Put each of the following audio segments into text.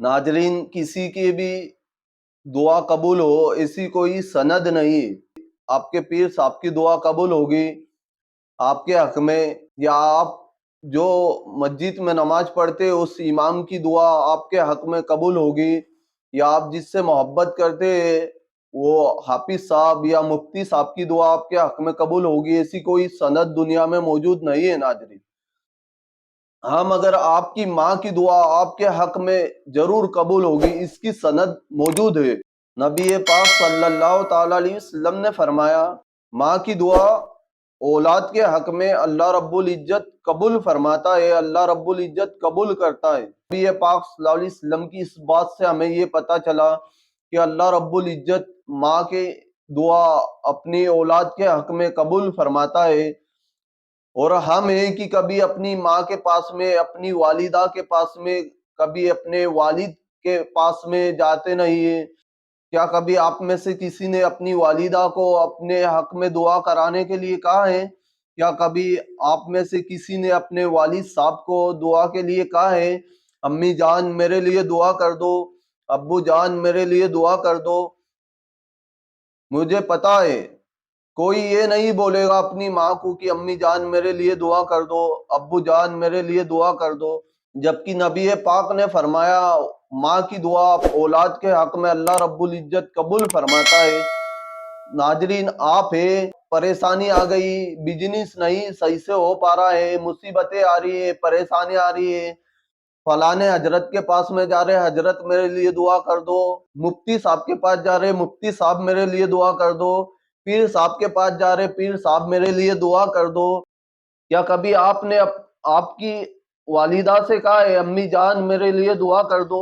नाजरीन, किसी की भी दुआ कबूल हो ऐसी कोई सनद नहीं। आपके पीर साहब की दुआ कबूल होगी आपके हक में, या आप जो मस्जिद में नमाज पढ़ते उस इमाम की दुआ आपके हक में कबूल होगी, या आप जिससे मोहब्बत करते वो हाफिज साहब या मुफ्ती साहब की दुआ आपके हक में कबूल होगी, ऐसी कोई सनद दुनिया में मौजूद नहीं है नाजरीन। हाँ, मगर आपकी माँ की दुआ आपके हक में जरूर कबूल होगी, इसकी सनद मौजूद है। नबी पाक सल्लल्लाहु ताला अलैहि वसल्लम ने फरमाया, माँ की दुआ औलाद के हक में अल्लाह रब्बुल इज्जत कबूल फरमाता है, अल्लाह रब्बुल इज्जत कबूल करता है। नबी पाक सल्लल्लाहु अलैहि वसल्लम की इस बात से हमें ये पता चला कि अल्लाह रब्बुल इज्जत माँ के दुआ अपनी औलाद के हक में कबूल फरमाता है। और हम हैं कि कभी अपनी माँ के पास में, अपनी वालिदा के पास में, कभी अपने वालिद के पास में जाते नहीं है। क्या कभी आप में से किसी ने अपनी वालिदा को अपने हक में दुआ कराने के लिए कहा है? क्या कभी आप में से किसी ने अपने वालिद साहब को दुआ के लिए कहा है, अम्मी जान मेरे लिए दुआ कर दो, अब्बू जान मेरे लिए दुआ कर दो? मुझे पता है कोई ये नहीं बोलेगा अपनी माँ को कि अम्मी जान मेरे लिए दुआ कर दो, अब्बू जान मेरे लिए दुआ कर दो। जबकि नबी पाक ने फरमाया, माँ की दुआ औलाद के हक में अल्लाह रब्बुल इज्जत कबूल फरमाता है। नाजरीन, आप है, परेशानी आ गई, बिजनेस नहीं सही से हो पा रहा है, मुसीबतें आ रही है, परेशानी आ रही है, फलाने हजरत के पास में जा रहे, हजरत मेरे लिए दुआ कर दो, मुफ्ती साहब के पास जा रहे, मुफ्ती साहब मेरे लिए दुआ कर दो, पीर साहब के पास जा रहे, पीर साहब मेरे लिए दुआ कर दो। क्या कभी आपने आपकी वालिदा से कहा है, अम्मी जान मेरे लिए दुआ कर दो?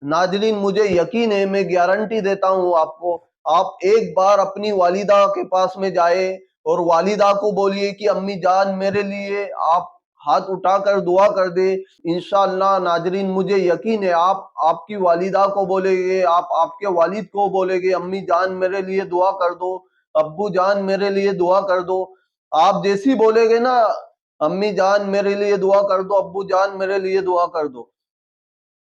नाजरीन, मुझे यकीन है, मैं गारंटी देता हूँ आपको, आप एक बार अपनी वालिदा के पास में जाए और वालिदा को बोलिए कि अम्मी जान मेरे लिए आप हाथ उठाकर दुआ कर दे। इंशाअल्लाह नाजरीन, मुझे यकीन है, आप आपकी वालिदा को बोलेंगे, आप आपके वालिद को बोलेंगे, अम्मी जान मेरे लिए दुआ कर दो, अब्बू जान मेरे लिए दुआ कर दो। आप जैसी बोलेगे ना, अम्मी जान मेरे लिए दुआ कर दो, अब्बू जान मेरे लिए दुआ कर दो,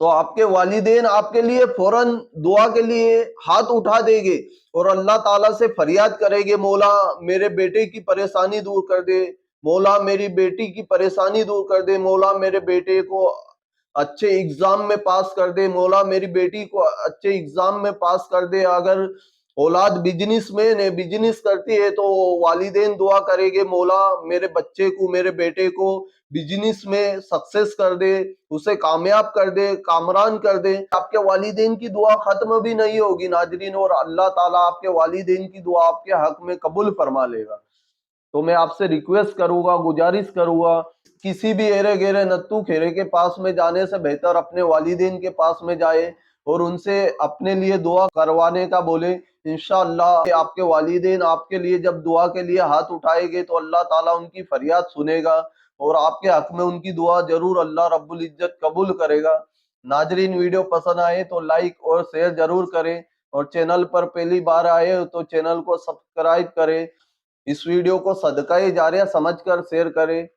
तो आपके वालिदैन आपके लिए फौरन दुआ के लिए हाथ उठा देंगे और अल्लाह ताला से फरियाद करेंगे, मौला मेरे बेटे की परेशानी दूर कर दे, मौला मेरी बेटी की परेशानी दूर कर दे, मौला मेरे बेटे को अच्छे एग्जाम में पास कर दे, मौला मेरी बेटी को अच्छे एग्जाम में पास कर दे। अगर औलाद बिजनेस मैन है, बिजनेस करती है, तो वालिदैन दुआ करेंगे, मौला मेरे बच्चे को, मेरे बेटे को बिजनेस में सक्सेस कर दे, उसे कामयाब कर दे, कामरान कर दे। आपके वालिदैन की दुआ खत्म भी नहीं होगी नाजरीन, और अल्लाह ताला आपके वालिदैन की दुआ आपके हक में कबूल फरमा लेगा। तो मैं आपसे रिक्वेस्ट करूंगा, गुजारिश करूंगा, किसी भी एरे गेरे नत्थू खेरे के पास में जाने से बेहतर अपने वालिदैन के पास में जाए और उनसे अपने लिए दुआ करवाने का बोले। इंशाअल्लाह आपके वालिदैन आपके लिए जब दुआ के लिए हाथ उठाएंगे तो अल्लाह ताला उनकी फरियाद सुनेगा और आपके हक में उनकी दुआ जरूर अल्लाह रब्बुल इज्जत कबूल करेगा। नाजरीन, वीडियो पसंद आए तो लाइक और शेयर जरूर करें, और चैनल पर पहली बार आए हो तो चैनल को सब्सक्राइब करें। इस वीडियो को सदका जारिया समझकर शेयर करें।